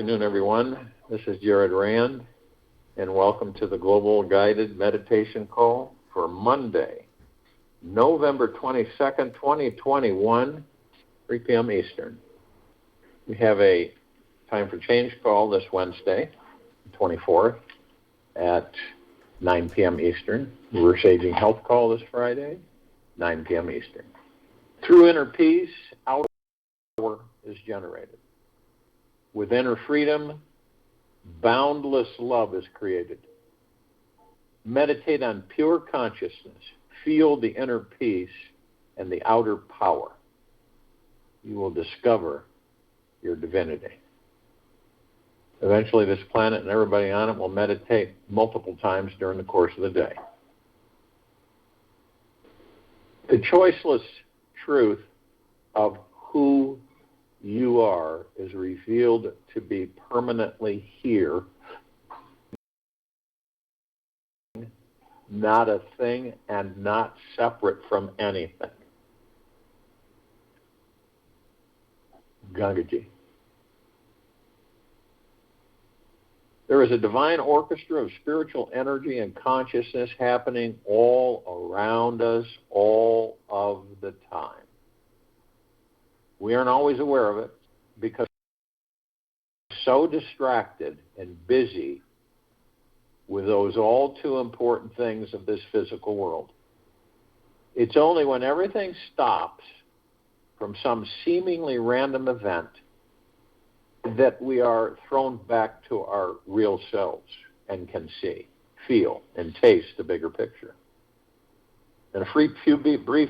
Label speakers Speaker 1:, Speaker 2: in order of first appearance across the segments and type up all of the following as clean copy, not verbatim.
Speaker 1: afternoon, everyone. This is Jared Rand, and welcome to the Global Guided Meditation Call for Monday, November 22nd, 2021, 3 p.m. Eastern. We have a Time for Change call this Wednesday, 24th, at 9 p.m. Eastern. Reverse Aging Health call this Friday, 9 p.m. Eastern. Through inner peace, outer power is generated. With inner freedom, boundless love is created. Meditate on pure consciousness. Feel the inner peace and the outer power. You will discover your divinity. Eventually, this planet and everybody on it will meditate multiple times during the course of the day. The choiceless truth of who you are is revealed to be permanently here, not a thing and not separate from anything. Gangaji. There is a divine orchestra of spiritual energy and consciousness happening all around us all of the time. We aren't always aware of it because we're so distracted and busy with those all too important things of this physical world. It's only when everything stops from some seemingly random event that we are thrown back to our real selves and can see, feel, and taste the bigger picture. In a few brief,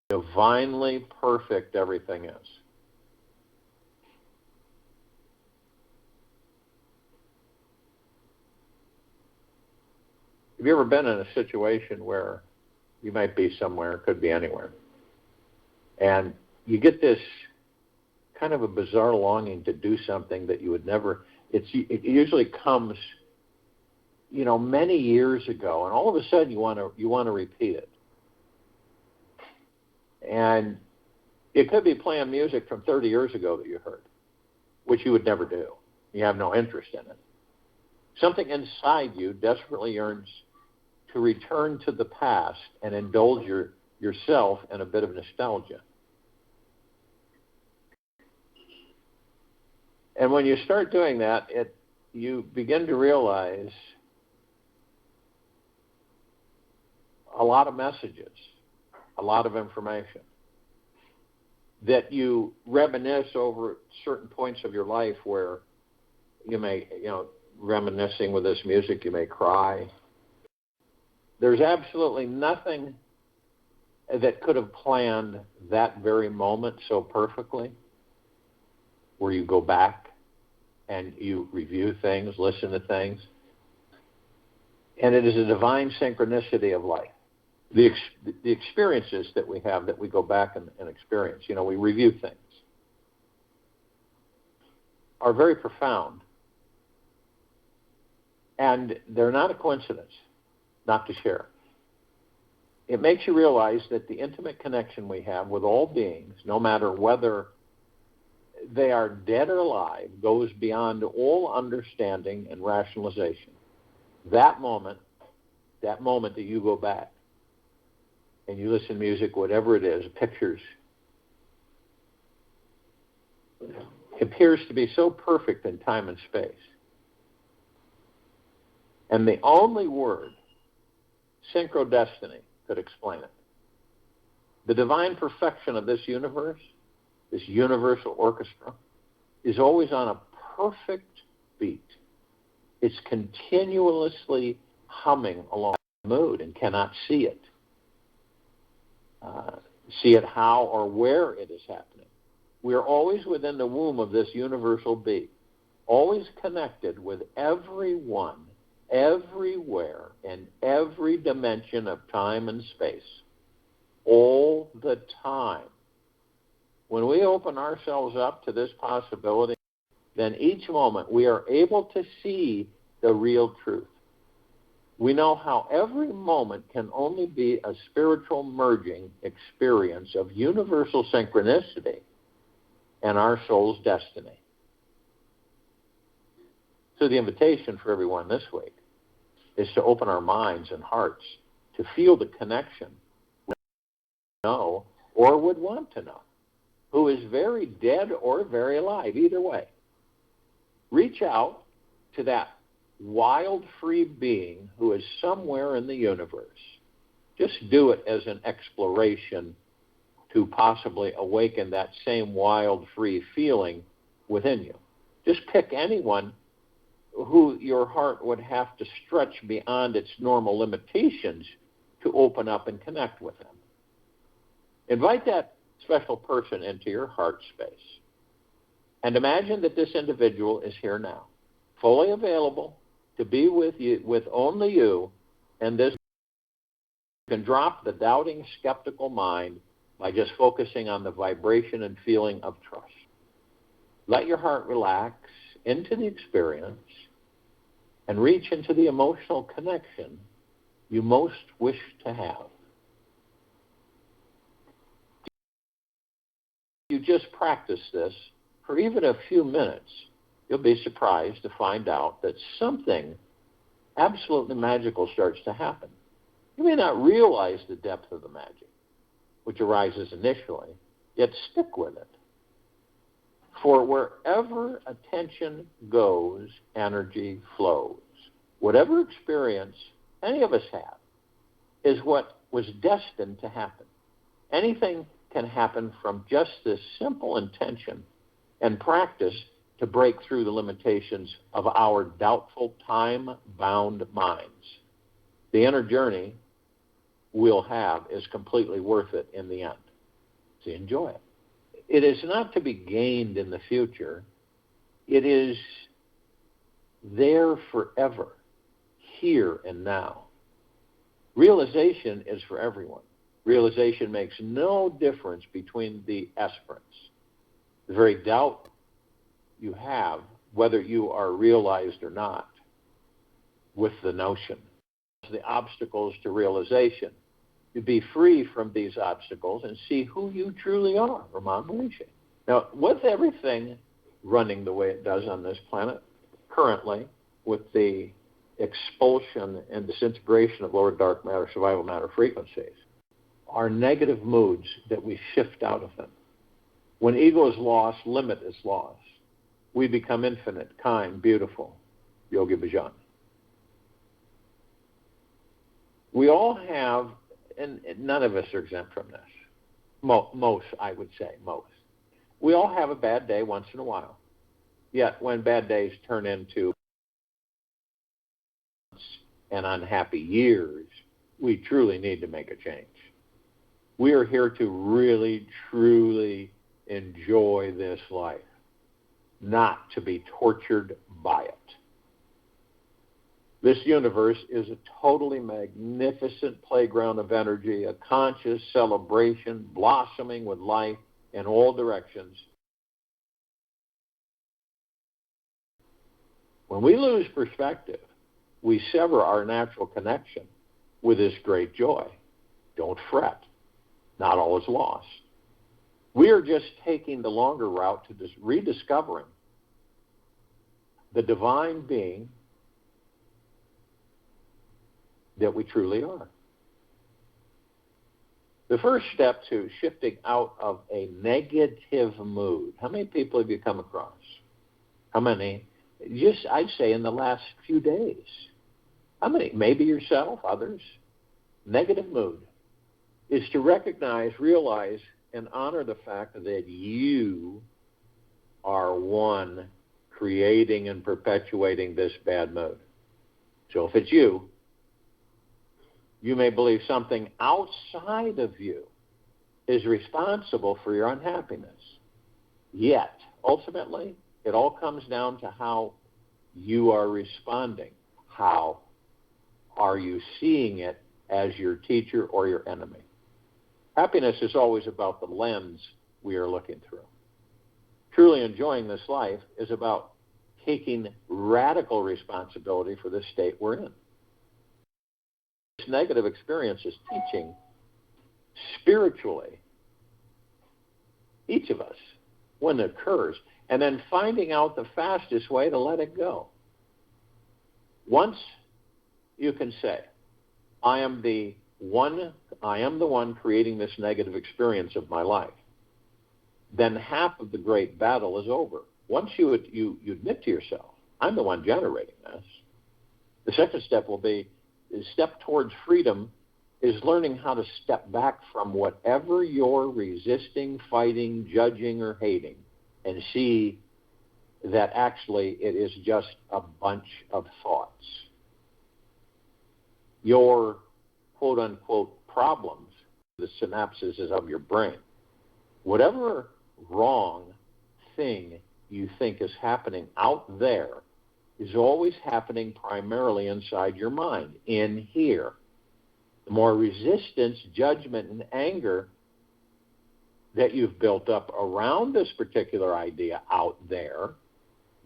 Speaker 1: divinely perfect everything is. Have you ever been in a situation where you might be somewhere, could be anywhere, and you get this kind of a bizarre longing to do something that you would never, it usually comes, many years ago, and all of a sudden you want to repeat it. And it could be playing music from 30 years ago that you heard, which you would never do. You have no interest in it. Something inside you desperately yearns to return to the past and indulge yourself in a bit of nostalgia. And when you start doing that, you begin to realize a lot of messages, a lot of information that you reminisce over certain points of your life where you may, reminiscing with this music, you may cry. There's absolutely nothing that could have planned that very moment so perfectly, where you go back and you review things, listen to things. And it is a divine synchronicity of life. The experiences that we have that we go back and experience, we review things, are very profound. And they're not a coincidence not to share. It makes you realize that the intimate connection we have with all beings, no matter whether they are dead or alive, goes beyond all understanding and rationalization. That moment that you go back and you listen to music, whatever it is, pictures, appears to be so perfect in time and space. And the only word, synchrodestiny, could explain it. The divine perfection of this universe, this universal orchestra, is always on a perfect beat. It's continuously humming along the mood and cannot see it. See it how or where it is happening. We are always within the womb of this universal beat, always connected with everyone, everywhere, in every dimension of time and space, all the time. When we open ourselves up to this possibility, then each moment we are able to see the real truth. We know how every moment can only be a spiritual merging experience of universal synchronicity and our soul's destiny. So the invitation for everyone this week is to open our minds and hearts to feel the connection we know or would want to know, who is very dead or very alive, either way. Reach out to that wild, free being who is somewhere in the universe. Just do it as an exploration to possibly awaken that same wild, free feeling within you. Just pick anyone who your heart would have to stretch beyond its normal limitations to open up and connect with them. Invite that special person into your heart space. And imagine that this individual is here now, fully available to be with you, with only you, and this can drop the doubting, skeptical mind by just focusing on the vibration and feeling of trust. Let your heart relax into the experience and reach into the emotional connection you most wish to have. If you just practice this for even a few minutes, you'll be surprised to find out that something absolutely magical starts to happen. You may not realize the depth of the magic, which arises initially, yet stick with it. For wherever attention goes, energy flows. Whatever experience any of us have is what was destined to happen. Anything can happen from just this simple intention and practice to break through the limitations of our doubtful, time-bound minds. The inner journey we'll have is completely worth it in the end. So enjoy it. It is not to be gained in the future. It is there forever, here and now. Realization is for everyone. Realization makes no difference between the aspirants. The very doubt you have, whether you are realized or not, with the notion. The obstacles to realization. To be free from these obstacles and see who you truly are, Ramon Maurice. Now, with everything running the way it does on this planet currently, with the expulsion and disintegration of lower dark matter, survival matter frequencies, are negative moods that we shift out of them. When ego is lost, limit is lost. We become infinite, kind, beautiful. Yogi Bhajan. We all have, and none of us are exempt from this. Most, I would say, most. We all have a bad day once in a while. Yet when bad days turn into and unhappy years, we truly need to make a change. We are here to really, truly enjoy this life, not to be tortured by it. This universe is a totally magnificent playground of energy, a conscious celebration, blossoming with life in all directions. When we lose perspective, we sever our natural connection with this great joy. Don't fret. Not all is lost. We are just taking the longer route to rediscovering the divine being that we truly are. The first step to shifting out of a negative mood. How many people have you come across? How many? Just, I'd say, in the last few days. How many? Maybe yourself, others. Negative mood is to recognize, realize, and honor the fact that you are one creating and perpetuating this bad mood. So if it's you, you may believe something outside of you is responsible for your unhappiness. Yet, ultimately, it all comes down to how you are responding. How are you seeing it as your teacher or your enemy? Happiness is always about the lens we are looking through. Truly enjoying this life is about taking radical responsibility for the state we're in. This negative experience is teaching spiritually, each of us, when it occurs, and then finding out the fastest way to let it go. Once you can say, I am the one creating this negative experience of my life, then half of the great battle is over. Once you admit to yourself, I'm the one generating this, the second step will be, the step towards freedom is learning how to step back from whatever you're resisting, fighting, judging, or hating, and see that actually it is just a bunch of thoughts. Your quote-unquote problems, the synapses of your brain, whatever wrong thing you think is happening out there is always happening primarily inside your mind, in here. The more resistance, judgment, and anger that you've built up around this particular idea out there,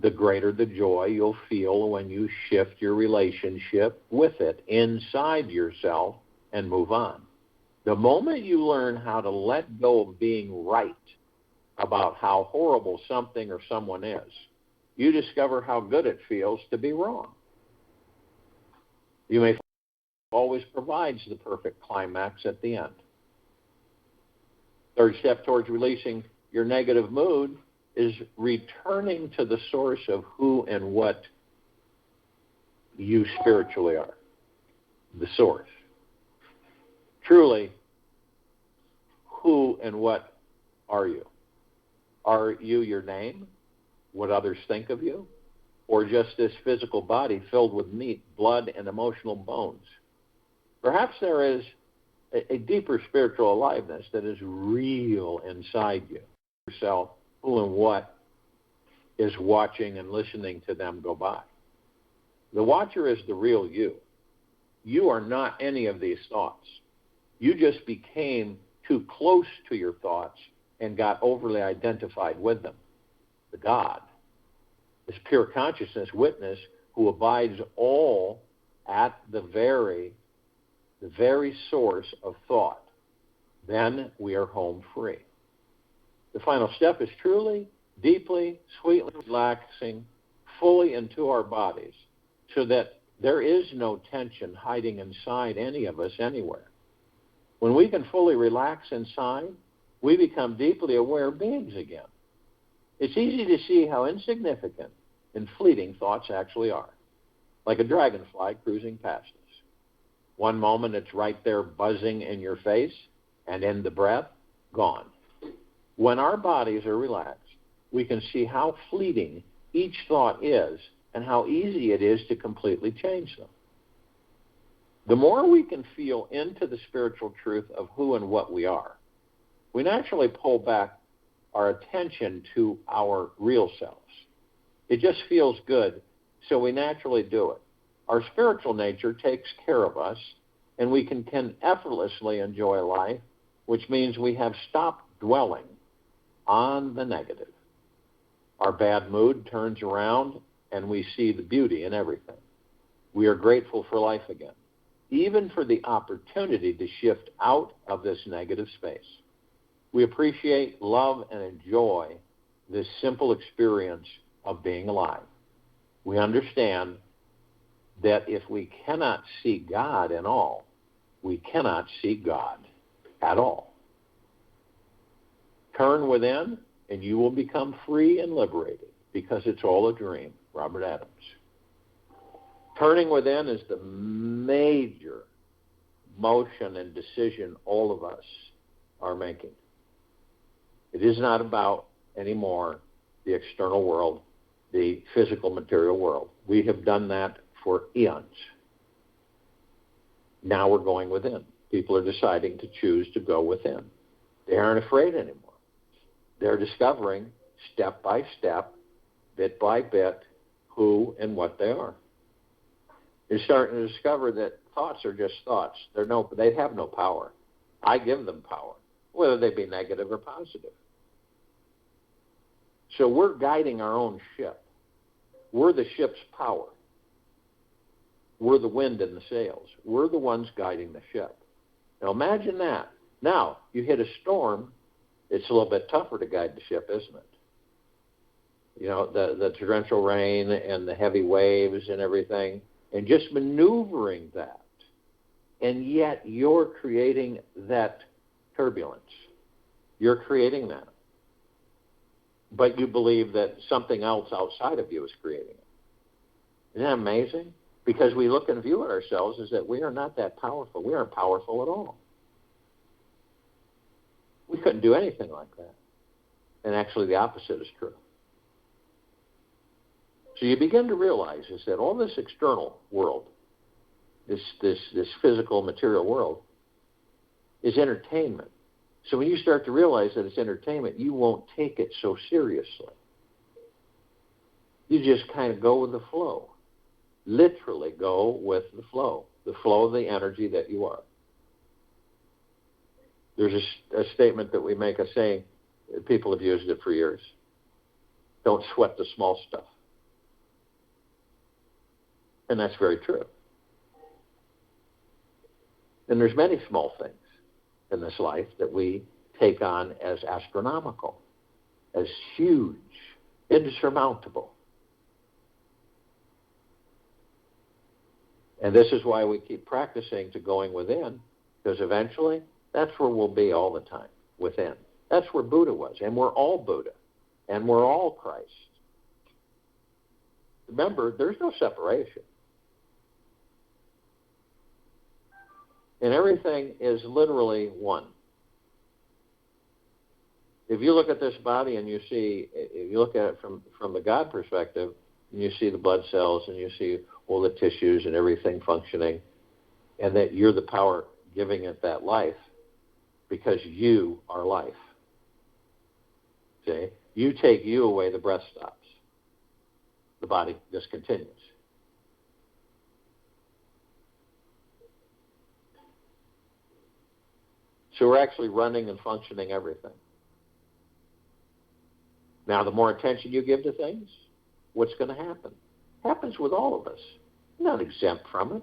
Speaker 1: the greater the joy you'll feel when you shift your relationship with it inside yourself and move on. The moment you learn how to let go of being right about how horrible something or someone is, you discover how good it feels to be wrong. You may always provides the perfect climax at the end. Third step towards releasing your negative mood is returning to the source of who and what you spiritually are, the source. Truly, who and what are you? Are you your name, what others think of you, or just this physical body filled with meat, blood, and emotional bones? Perhaps there is a deeper spiritual aliveness that is real inside you. Yourself, who and what is watching and listening to them go by. The watcher is the real you. You are not any of these thoughts. You just became too close to your thoughts and got overly identified with them. The God, this pure consciousness witness who abides all at the very source of thought, then we are home free. The final step is truly, deeply, sweetly relaxing fully into our bodies so that there is no tension hiding inside any of us anywhere. When we can fully relax inside, we become deeply aware beings again. It's easy to see how insignificant and fleeting thoughts actually are, like a dragonfly cruising past us. One moment it's right there buzzing in your face, and in the breath, gone. When our bodies are relaxed, we can see how fleeting each thought is and how easy it is to completely change them. The more we can feel into the spiritual truth of who and what we are, we naturally pull back our attention to our real selves. It just feels good, so we naturally do it. Our spiritual nature takes care of us, and we can effortlessly enjoy life, which means we have stopped dwelling on the negative. Our bad mood turns around, and we see the beauty in everything. We are grateful for life again, even for the opportunity to shift out of this negative space. We appreciate, love, and enjoy this simple experience of being alive. We understand that if we cannot see God in all, we cannot see God at all. Turn within, and you will become free and liberated, because it's all a dream. Robert Adams. Turning within is the major motion and decision all of us are making. It is not about anymore the external world, the physical material world. We have done that for eons. Now we're going within. People are deciding to choose to go within. They aren't afraid anymore. They're discovering step by step, bit by bit, who and what they are. You're starting to discover that thoughts are just thoughts. They have no power. I give them power, whether they be negative or positive. So we're guiding our own ship. We're the ship's power. We're the wind in the sails. We're the ones guiding the ship. Now imagine that. Now, you hit a storm, it's a little bit tougher to guide the ship, isn't it? the torrential rain and the heavy waves and everything, and just maneuvering that. And yet you're creating that turbulence. You're creating that. But you believe that something else outside of you is creating it. Isn't that amazing? Because we look and view at ourselves as that we are not that powerful. We aren't powerful at all. We couldn't do anything like that. And actually the opposite is true. So you begin to realize is that all this external world, this physical material world, is entertainment. So when you start to realize that it's entertainment, you won't take it so seriously. You just kind of go with the flow. Literally go with the flow of the energy that you are. There's a statement that we make, a saying, people have used it for years. Don't sweat the small stuff. And that's very true. And there's many small things in this life that we take on as astronomical, as huge, insurmountable. And this is why we keep practicing to going within, because eventually that's where we'll be all the time, within. That's where Buddha was, and we're all Buddha, and we're all Christ. Remember, there's no separation. And everything is literally one. If you look at this body and if you look at it from the God perspective, and you see the blood cells and you see all the tissues and everything functioning, and that you're the power giving it that life because you are life. See? You take you away, the breath stops. The body just continues. So we're actually running and functioning everything. Now, the more attention you give to things, what's going to happen? Happens with all of us. We're not exempt from it.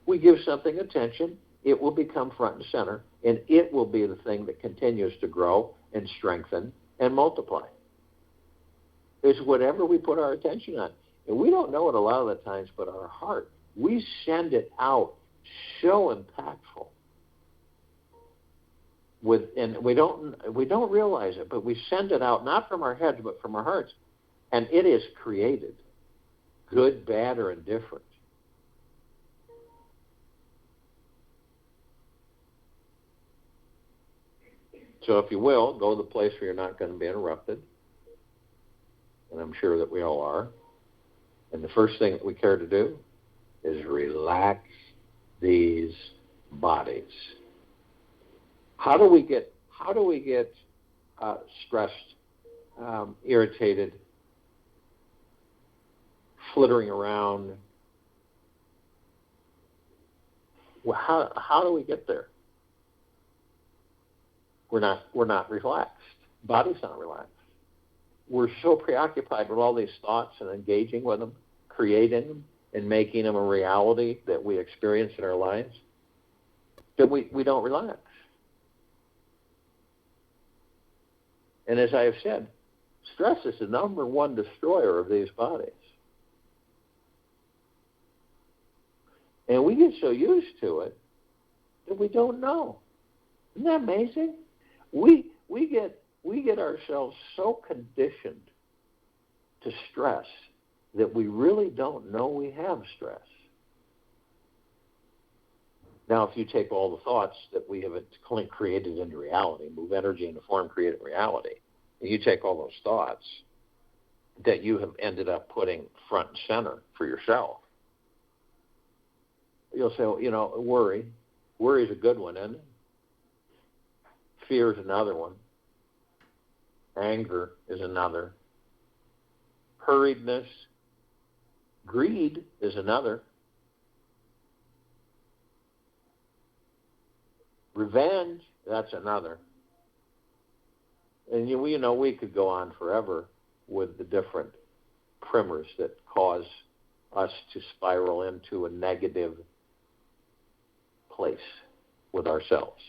Speaker 1: We give something attention, it will become front and center, and it will be the thing that continues to grow and strengthen and multiply. It's whatever we put our attention on. And we don't know it a lot of the times, but our heart, we send it out so impactful. And we don't realize it, but we send it out not from our heads but from our hearts, and it is created, good, bad, or indifferent. So if you will, go to the place where you're not going to be interrupted, and I'm sure that we all are. And the first thing that we care to do is relax these bodies. How do we get stressed, irritated, flittering around? Well, how do we get there? We're not relaxed. Body's not relaxed. We're so preoccupied with all these thoughts and engaging with them, creating them, and making them a reality that we experience in our lives, that we don't relax. And as I have said, stress is the number one destroyer of these bodies. And we get so used to it that we don't know. Isn't that amazing? We get ourselves so conditioned to stress that we really don't know we have stress. Now, if you take all the thoughts that we have created into reality, move energy into form, create reality, and you take all those thoughts that you have ended up putting front and center for yourself, you'll say, worry. Worry's a good one, isn't it? Fear is another one. Anger is another. Hurriedness, greed is another. Revenge, that's another. And we could go on forever with the different primers that cause us to spiral into a negative place with ourselves.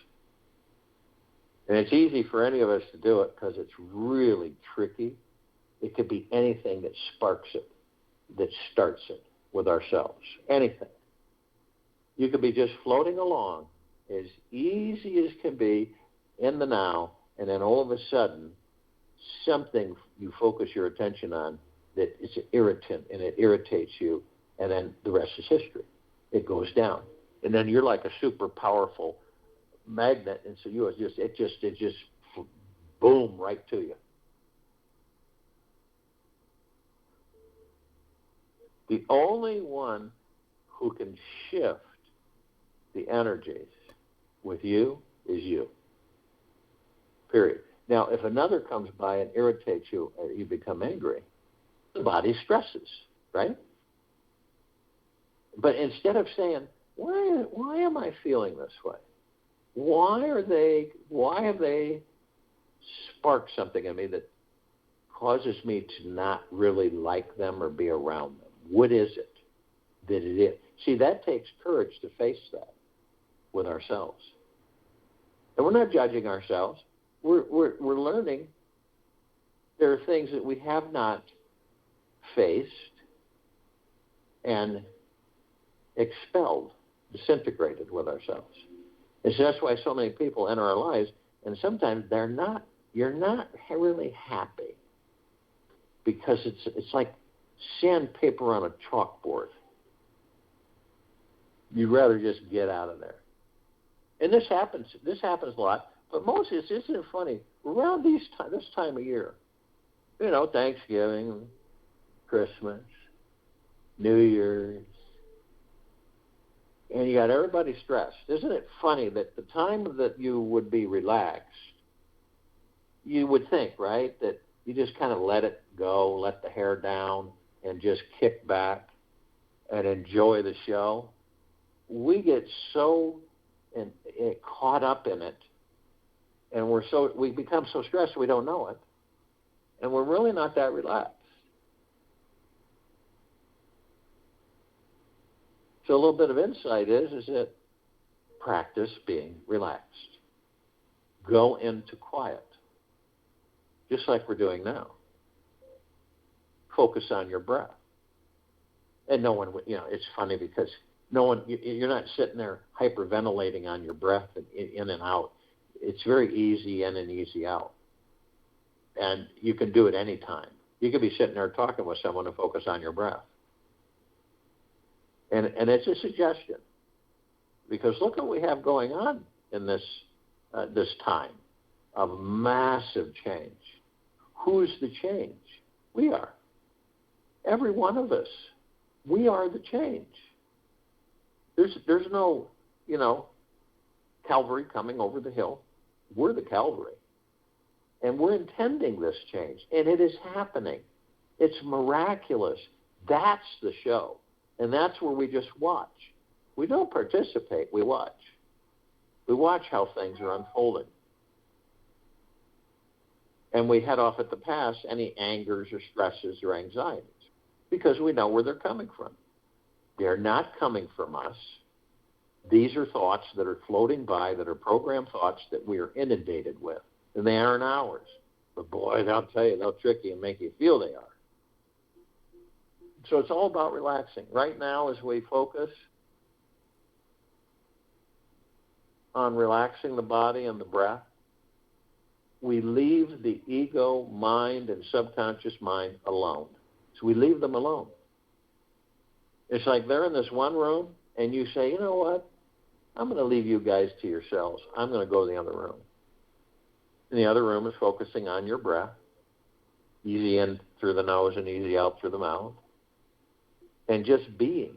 Speaker 1: And it's easy for any of us to do it because it's really tricky It could be anything that sparks it, that starts it with ourselves. Anything. You could be just floating along as easy as can be in the now, and then all of a sudden, something you focus your attention on that is an irritant, and it irritates you, and then the rest is history. It goes down. And then you're like a super powerful magnet, and so it just boom right to you. The only one who can shift the energies with you is you. Period. Now, if another comes by and irritates you or you become angry, the body stresses, right? But instead of saying, why am I feeling this way? Why have they sparked something in me that causes me to not really like them or be around them? What is it that it is? See, that takes courage to face that with ourselves. And we're not judging ourselves. We're learning there are things that we have not faced and expelled, disintegrated with ourselves. And so that's why so many people enter our lives, and sometimes you're not really happy because it's like sandpaper on a chalkboard. You'd rather just get out of there. And this happens a lot, but mostly, isn't it funny, around this time of year, Thanksgiving, Christmas, New Year's, and you got everybody stressed. Isn't it funny that the time that you would be relaxed, you would think, right, that you just kind of let it go, let the hair down, and just kick back and enjoy the show? We get so caught up in it, and we become so stressed we don't know it, and we're really not that relaxed. So a little bit of insight is that practice being relaxed. Go into quiet, just like we're doing now. Focus on your breath. And no one, it's funny because you're not sitting there hyperventilating on your breath in and out. It's very easy in and easy out. And you can do it anytime. You could be sitting there talking with someone and focus on your breath. And it's a suggestion, because look what we have going on in this time of massive change. Who's the change? We are. Every one of us. We are the change. There's no, Calvary coming over the hill. We're the Calvary. And we're intending this change. And it is happening. It's miraculous. That's the show. And that's where we just watch. We don't participate, we watch. We watch how things are unfolding. And we head off at the pass any angers or stresses or anxieties, because we know where they're coming from. They're not coming from us. These are thoughts that are floating by, that are programmed thoughts that we are inundated with, and they aren't ours. But boy, I'll tell you, they'll trick you and make you feel they are. So it's all about relaxing. Right now, as we focus on relaxing the body and the breath, we leave the ego, mind, and subconscious mind alone. So we leave them alone. It's like they're in this one room, and you say, you know what? I'm going to leave you guys to yourselves. I'm going to go to the other room. And the other room is focusing on your breath, easy in through the nose and easy out through the mouth. And just being.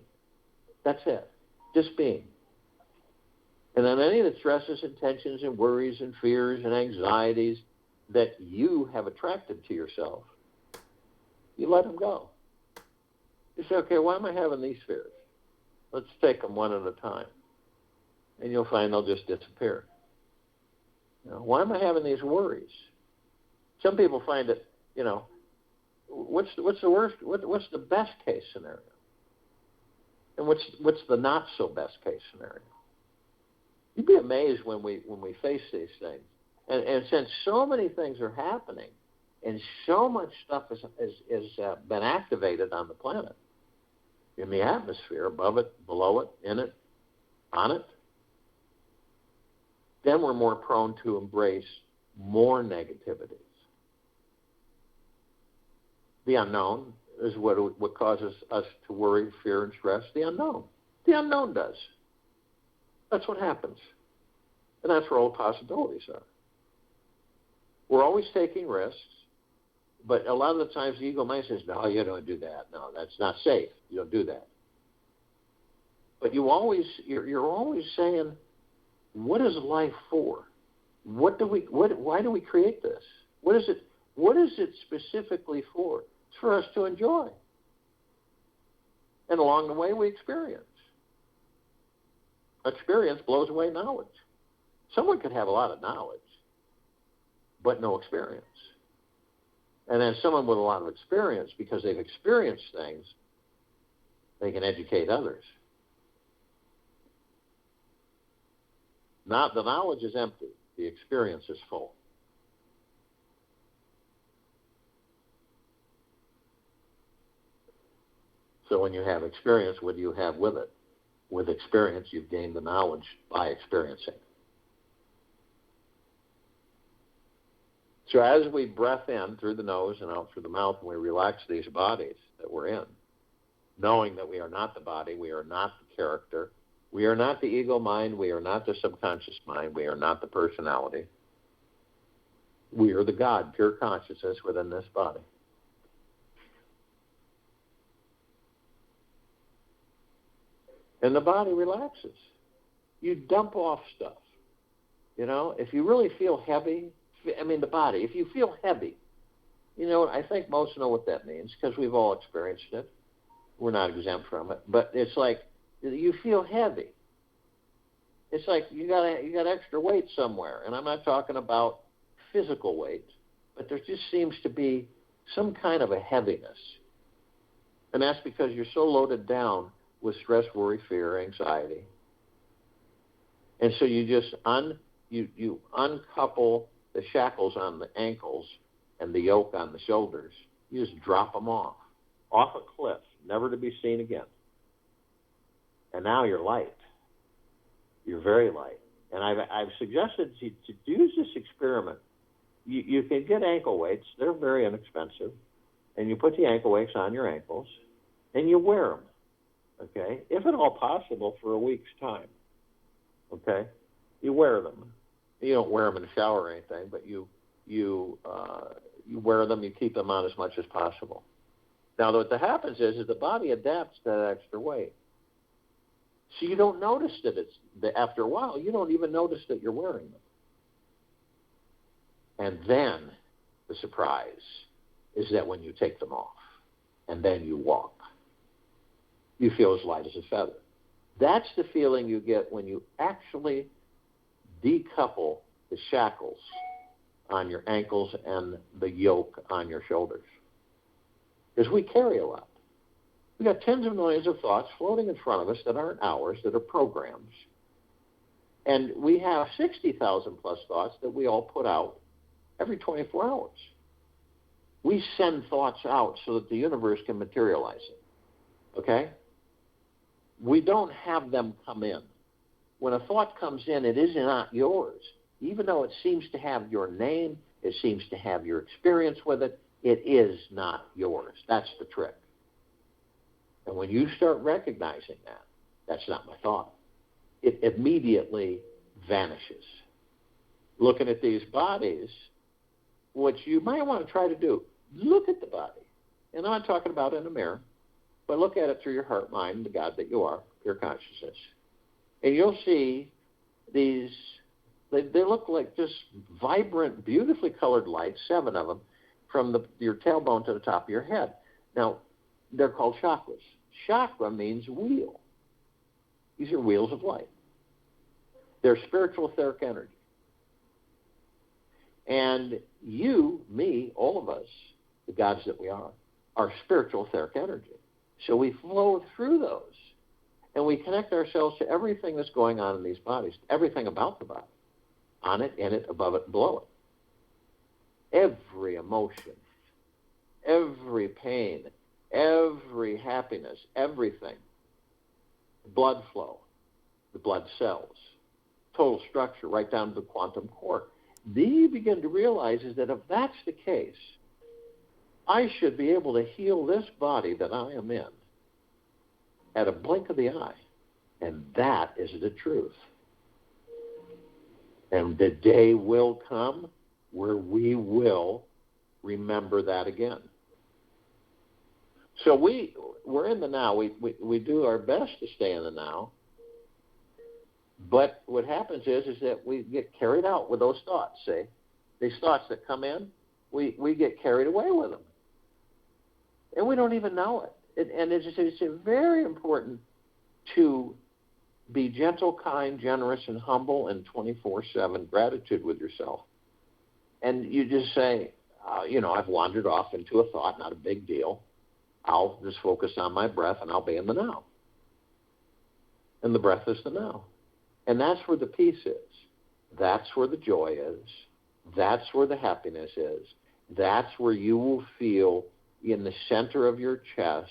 Speaker 1: That's it. Just being. And then any of the stresses and tensions and worries and fears and anxieties that you have attracted to yourself, you let them go. You say, okay, why am I having these fears? Let's take them one at a time. And you'll find they'll just disappear. Why am I having these worries? Some people find it, what's the worst, what's the best case scenario? And what's the not so best case scenario? You'd be amazed when we face these things. And since so many things are happening And so much stuff has been activated on the planet, in the atmosphere, above it, below it, in it, on it. Then we're more prone to embrace more negativities. The unknown is what causes us to worry, fear, and stress. The unknown. The unknown does. That's what happens. And that's where all possibilities are. We're always taking risks, but a lot of the times the ego mind says, no, you don't do that. No, that's not safe. You don't do that. But you're always saying, what is life for? Why do we create this? What is it specifically for? It's for us to enjoy. And along the way we experience. Experience blows away knowledge. Someone could have a lot of knowledge, but no experience. And then someone with a lot of experience, because they've experienced things, they can educate others. The knowledge is empty. The experience is full. So when you have experience, what do you have with it? With experience, you've gained the knowledge by experiencing. So as we breath in through the nose and out through the mouth, and we relax these bodies that we're in, knowing that we are not the body, we are not the character, we are not the ego mind, we are not the subconscious mind, we are not the personality. We are the God, pure consciousness within this body. And the body relaxes. You dump off stuff. You know, if you really feel heavy, the body, if you feel heavy, I think most know what that means because we've all experienced it. We're not exempt from it. But it's like you feel heavy. It's like you got extra weight somewhere. And I'm not talking about physical weight, but there just seems to be some kind of a heaviness. And that's because you're so loaded down with stress, worry, fear, anxiety. And so you just you uncouple the shackles on the ankles and the yoke on the shoulders. You just drop them off a cliff, never to be seen again. And now you're light. You're very light. And I've suggested to use this experiment. You can get ankle weights. They're very inexpensive. And you put the ankle weights on your ankles, and you wear them. Okay, if at all possible, for a week's time. Okay, you wear them. You don't wear them in the shower or anything, but you wear them. You keep them on as much as possible. Now, what happens is the body adapts to that extra weight, so you don't notice that after a while you don't even notice that you're wearing them. And then the surprise is that when you take them off, and then you walk, you feel as light as a feather. That's the feeling you get when you actually decouple the shackles on your ankles and the yoke on your shoulders. Because we carry a lot. We've got tens of millions of thoughts floating in front of us that aren't ours, that are programs. And we have 60,000 plus thoughts that we all put out every 24 hours. We send thoughts out so that the universe can materialize it. Okay? We don't have them come in. When a thought comes in, it is not yours. Even though it seems to have your name, it seems to have your experience with it, it is not yours. That's the trick. And when you start recognizing that, that's not my thought, it immediately vanishes. Looking at these bodies, what you might want to try to do, look at the body. And I'm not talking about in a mirror. But look at it through your heart, mind, the God that you are, pure consciousness. And you'll see these, they look like just vibrant, beautifully colored lights, 7 of them, from your tailbone to the top of your head. Now, they're called chakras. Chakra means wheel. These are wheels of light. They're spiritual etheric energy. And you, me, all of us, the gods that we are spiritual etheric energy. So we flow through those, and we connect ourselves to everything that's going on in these bodies, everything about the body, on it, in it, above it, below every emotion, every pain, every happiness, everything, blood flow, the blood cells, total structure, right down to the quantum core. Then you begin to realize is that if that's the case, I should be able to heal this body that I am in at a blink of the eye. And that is the truth. And the day will come where we will remember that again. So we're in the now. We do our best to stay in the now. But what happens is that we get carried out with those thoughts, see? These thoughts that come in, we get carried away with them. And we don't even know it. And it's very important to be gentle, kind, generous, and humble, and 24/7 gratitude with yourself. And you just say, I've wandered off into a thought, not a big deal. I'll just focus on my breath, and I'll be in the now. And the breath is the now. And that's where the peace is. That's where the joy is. That's where the happiness is. That's where you will feel in the center of your chest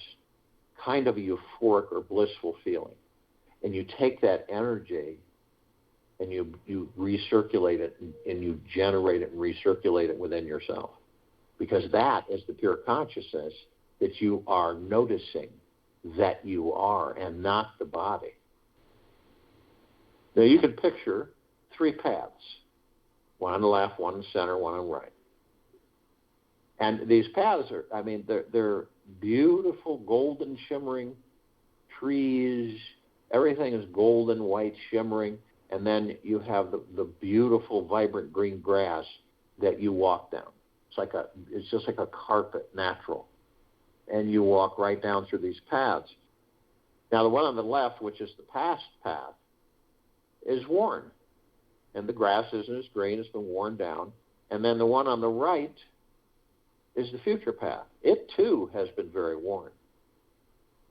Speaker 1: kind of a euphoric or blissful feeling. And you take that energy and you recirculate it and you generate it and recirculate it within yourself. Because that is the pure consciousness that you are noticing that you are and not the body. Now you can picture 3 paths, one on the left, one in the center, one on the right. And these paths they're beautiful, golden, shimmering trees. Everything is golden, white, shimmering. And then you have the beautiful, vibrant green grass that you walk down. It's just like a carpet, natural. And you walk right down through these paths. Now, the one on the left, which is the past path, is worn. And the grass isn't as green, it's been worn down. And then the one on the right is the future path. It, too, has been very worn.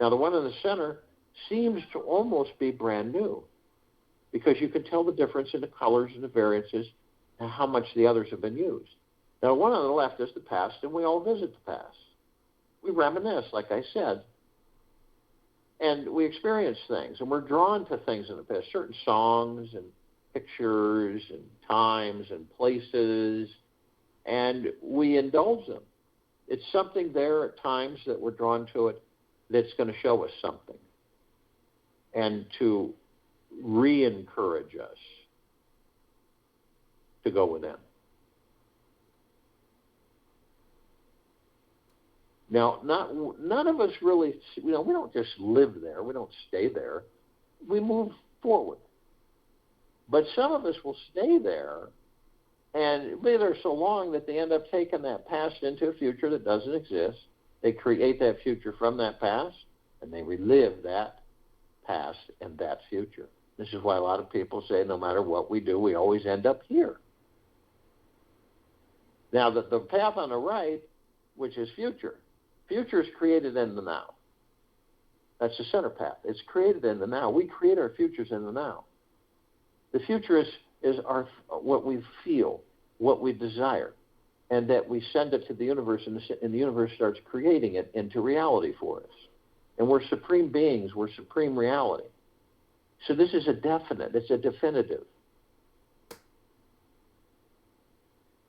Speaker 1: Now, the one in the center seems to almost be brand new because you can tell the difference in the colors and the variances and how much the others have been used. Now, the one on the left is the past, and we all visit the past. We reminisce, like I said, and we experience things, and we're drawn to things in the past, certain songs and pictures and times and places, and we indulge them. It's something there at times that we're drawn to it that's going to show us something and to re-encourage us to go within. Now, none of us really, we don't just live there. We don't stay there. We move forward. But some of us will stay there and be there so long that they end up taking that past into a future that doesn't exist. They create that future from that past, and they relive that past and that future. This is why a lot of people say no matter what we do, we always end up here. Now, the path on the right, which is future is created in the now. That's the center path. It's created in the now. We create our futures in the now. The future is what we feel, what we desire, and that we send it to the universe, and the universe starts creating it into reality for us. And we're supreme beings. We're supreme reality. So this is a definite. It's a definitive.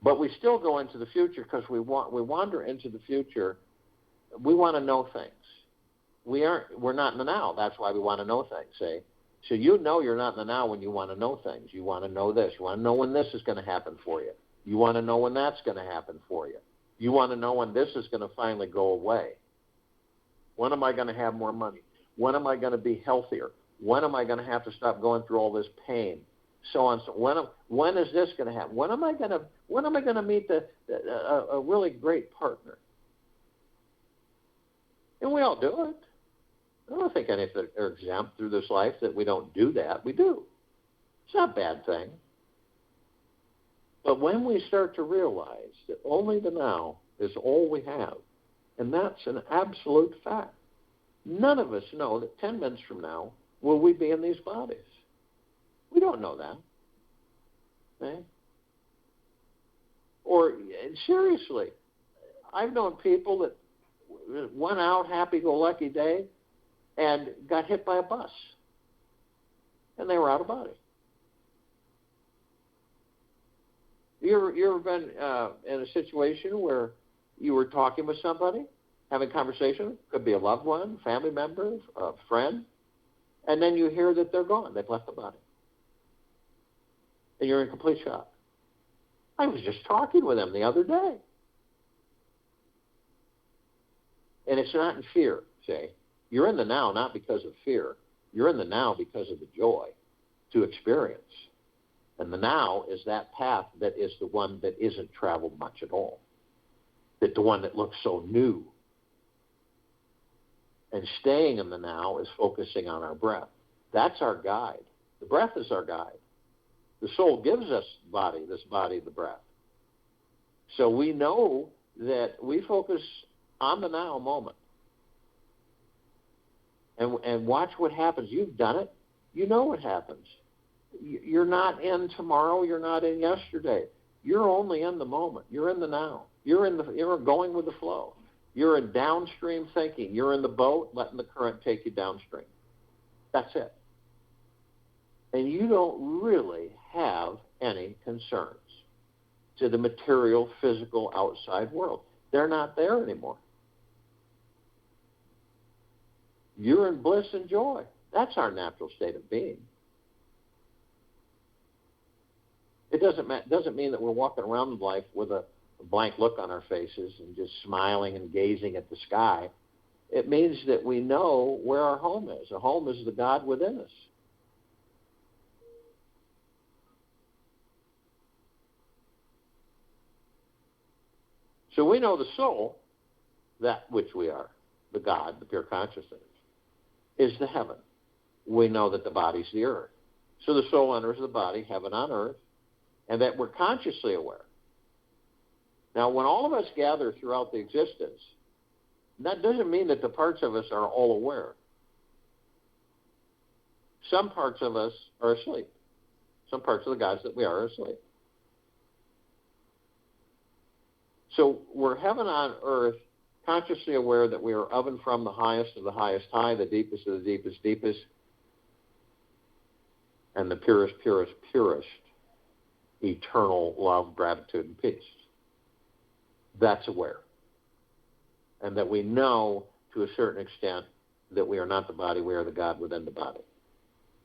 Speaker 1: But we still go into the future because we wander into the future. We want to know things. We're not in the now. That's why we want to know things, see? So you're not in the now when you want to know things. You want to know this. You want to know when this is going to happen for you. You want to know when that's going to happen for you. You want to know when this is going to finally go away. When am I going to have more money? When am I going to be healthier? When am I going to have to stop going through all this pain? So on. So when is this going to happen? When am I going to meet a really great partner? And we all do it. I don't think any of us are exempt through this life that we don't do that. We do. It's not a bad thing. But when we start to realize that only the now is all we have, and that's an absolute fact, none of us know that 10 minutes from now will we be in these bodies. We don't know that. Okay? Or seriously, I've known people that went out happy-go-lucky day and got hit by a bus, and they were out of body. You ever been in a situation where you were talking with somebody, having a conversation, could be a loved one, family member, a friend, and then you hear that they're gone, they've left the body, and you're in complete shock. I was just talking with them the other day. And it's not in fear, see. You're in the now not because of fear. You're in the now because of the joy to experience. And the now is that path that is the one that isn't traveled much at all. That the one that looks so new. And staying in the now is focusing on our breath. That's our guide. The breath is our guide. The soul gives us this body, the breath. So we know that we focus on the now moment. And watch what happens. You've done it. You know what happens. You're not in tomorrow. You're not in yesterday. You're only in the moment. You're in the now. You're going with the flow. You're in downstream thinking. You're in the boat, letting the current take you downstream. That's it. And you don't really have any concerns to the material, physical, outside world. They're not there anymore. You're in bliss and joy. That's our natural state of being. It doesn't mean that we're walking around life with a blank look on our faces and just smiling and gazing at the sky. It means that we know where our home is. Our home is the God within us. So we know the soul, that which we are, the God, the pure consciousness, is the heaven. We know that the body's the earth. So the soul enters the body, heaven on earth, and that we're consciously aware. Now, when all of us gather throughout the existence, that doesn't mean that the parts of us are all aware. Some parts of us are asleep. Some parts of the gods that we are asleep. So we're heaven on earth, consciously aware that we are of and from the highest of the highest high, the deepest of the deepest deepest, and the purest, purest, purest, eternal love, gratitude, and peace. That's aware. And that we know to a certain extent that we are not the body, we are the God within the body.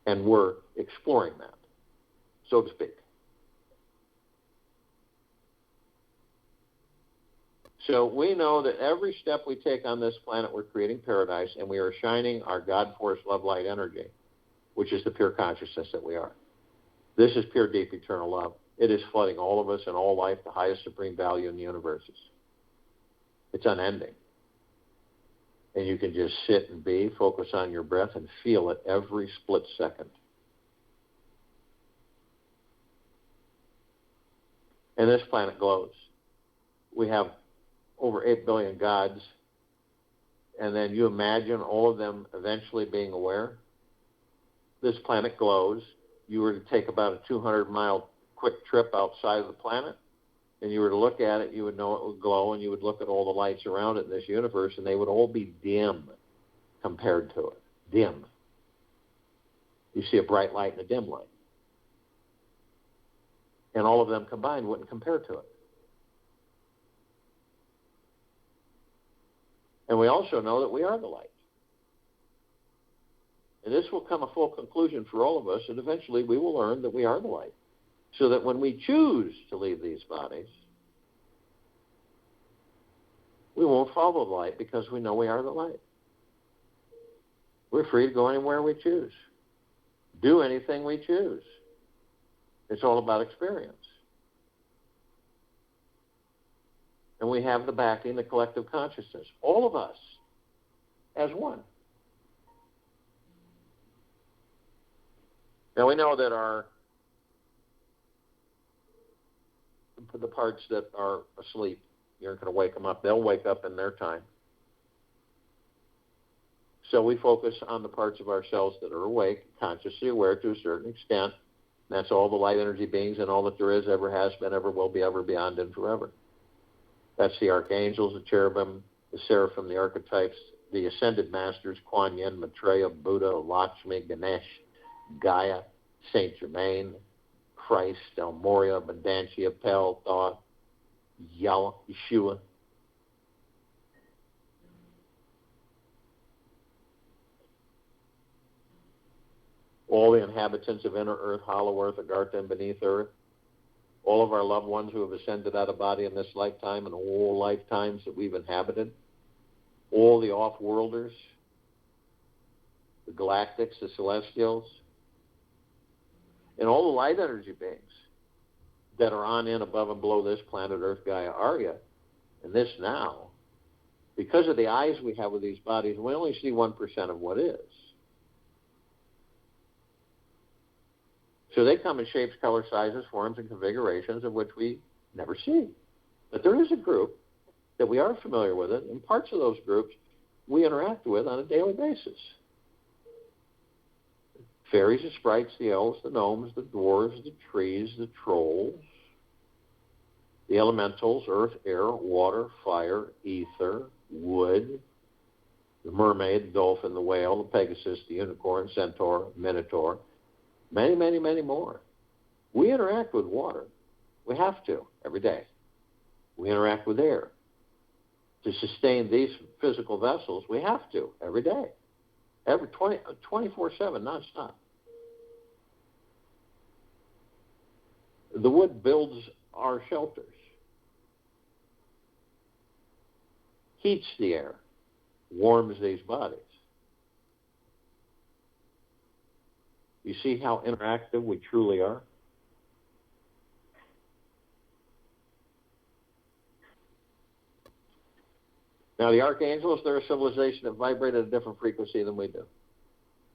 Speaker 1: And we're exploring that, so to speak. So we know that every step we take on this planet, we're creating paradise, and we are shining our God force, love, light, energy, which is the pure consciousness that we are. This is pure, deep, eternal love. It is flooding all of us and all life, the highest supreme value in the universes. It's unending. And you can just sit and be, focus on your breath, and feel it every split second. And this planet glows. We have over 8 billion gods, and then you imagine all of them eventually being aware. This planet glows. You were to take about a 200-mile quick trip outside of the planet, and you were to look at it, you would know it would glow, and you would look at all the lights around it in this universe, and they would all be dim compared to it. Dim. You see a bright light and a dim light. And all of them combined wouldn't compare to it. And we also know that we are the light. And this will come a full conclusion for all of us, and eventually we will learn that we are the light. So that when we choose to leave these bodies, we won't follow the light because we know we are the light. We're free to go anywhere we choose. Do anything we choose. It's all about experience. And we have the backing, the collective consciousness. All of us as one. Now we know that the parts that are asleep, you're going to wake them up. They'll wake up in their time. So we focus on the parts of ourselves that are awake, consciously aware to a certain extent, That's all the light energy beings and all that there is, ever has been, ever will be, ever beyond, and forever. That's the archangels, the cherubim, the seraphim, the archetypes, the ascended masters, Kuan Yin, Maitreya, Buddha, Lakshmi, Ganesh, Gaia, Saint Germain, Christ, El Morya, Abundantia, Pel, Thoth, Yeshua. All the inhabitants of inner earth, hollow earth, Agartha, and beneath earth. All of our loved ones who have ascended out of body in this lifetime and all lifetimes that we've inhabited. All the off-worlders, the galactics, the celestials, and all the light energy beings that are on, in, above, and below this planet Earth, Gaia, Arya, and this now. Because of the eyes we have with these bodies, we only see 1% of what is. So they come in shapes, color, sizes, forms, and configurations of which we never see. But there is a group that we are familiar with it, and parts of those groups we interact with on a daily basis. Fairies, the sprites, the elves, the gnomes, the dwarves, the trees, the trolls, the elementals, earth, air, water, fire, ether, wood, the mermaid, the dolphin, the whale, the pegasus, the unicorn, centaur, minotaur, many, many, many more. We interact with water. We have to, every day. We interact with air. To sustain these physical vessels, we have to, every day. 24/7, nonstop. The wood builds our shelters, heats the air, warms these bodies. You see how interactive we truly are? Now, the archangels, they're a civilization that vibrate at a different frequency than we do.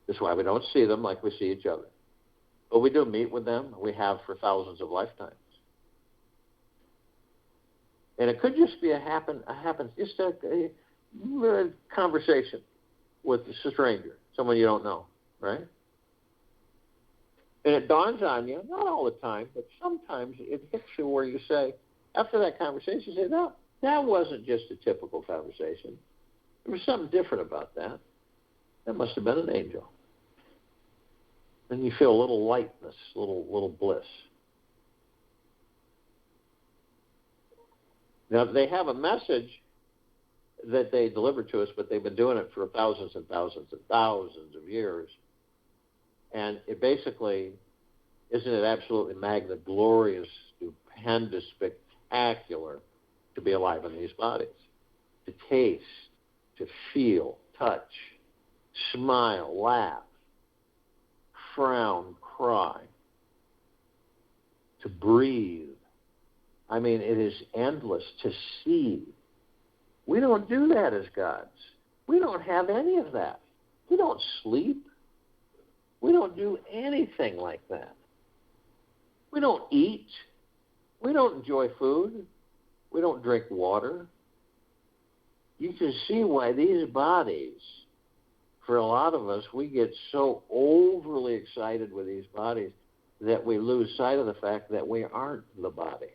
Speaker 1: That's why we don't see them like we see each other. But we do meet with them. We have for thousands of lifetimes. And it could just be a conversation with a stranger, someone you don't know, right? And it dawns on you, not all the time, but sometimes it hits you where you say, after that conversation, you say, no, that wasn't just a typical conversation. There was something different about that. That must have been an angel. And you feel a little lightness, a little bliss. Now, they have a message that they deliver to us, but they've been doing it for thousands and thousands and thousands of years. And it basically, isn't it absolutely magnificent, glorious, stupendous, spectacular to be alive in these bodies? To taste, to feel, touch, smile, laugh, frown, cry, to breathe. I mean, it is endless. To see. We don't do that as gods. We don't have any of that. We don't sleep. We don't do anything like that. We don't eat. We don't enjoy food. We don't drink water. You can see why these bodies, for a lot of us, we get so overly excited with these bodies that we lose sight of the fact that we aren't the body.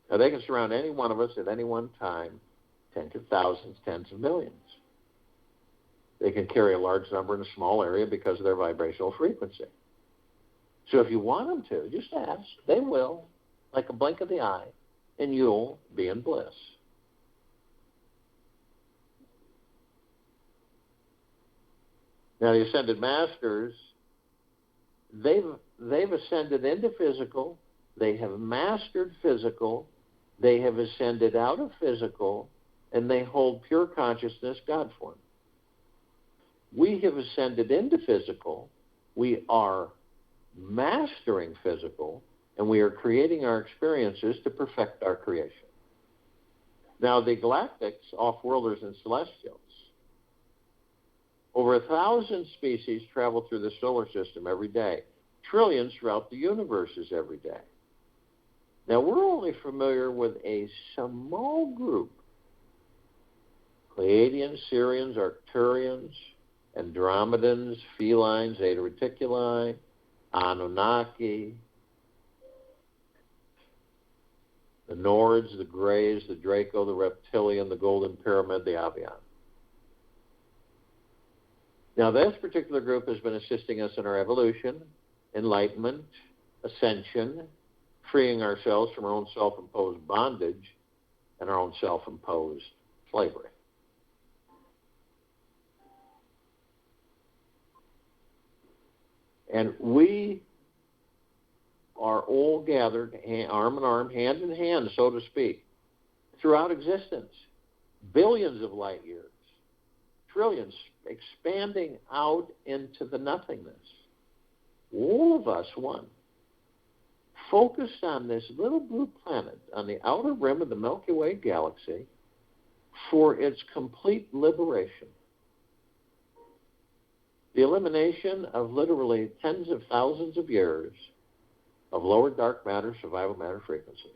Speaker 1: Now, they can surround any one of us at any one time, tens of thousands, tens of millions. They can carry a large number in a small area because of their vibrational frequency. So if you want them to, just ask. They will, like a blink of the eye, and you'll be in bliss. Now, the ascended masters, they've ascended into physical. They have mastered physical. They have ascended out of physical, and they hold pure consciousness, God form. We have ascended into physical. We are mastering physical, and we are creating our experiences to perfect our creation. Now, the galactics, off-worlders, and celestials, over 1,000 species travel through the solar system every day. Trillions throughout the universes every day. Now, we're only familiar with a small group. Pleiadians, Sirians, Arcturians, Andromedans, Felines, Zeta Reticuli, Anunnaki, the Nords, the Greys, the Draco, the Reptilian, the Golden Pyramid, the Avian. Now, this particular group has been assisting us in our evolution, enlightenment, ascension, freeing ourselves from our own self-imposed bondage and our own self-imposed slavery. And we are all gathered arm in arm, hand in hand, so to speak, throughout existence. Billions of light years, trillions, expanding out into the nothingness. All of us one. Focused on this little blue planet on the outer rim of the Milky Way galaxy for its complete liberation. The elimination of literally tens of thousands of years of lower dark matter, survival matter frequencies.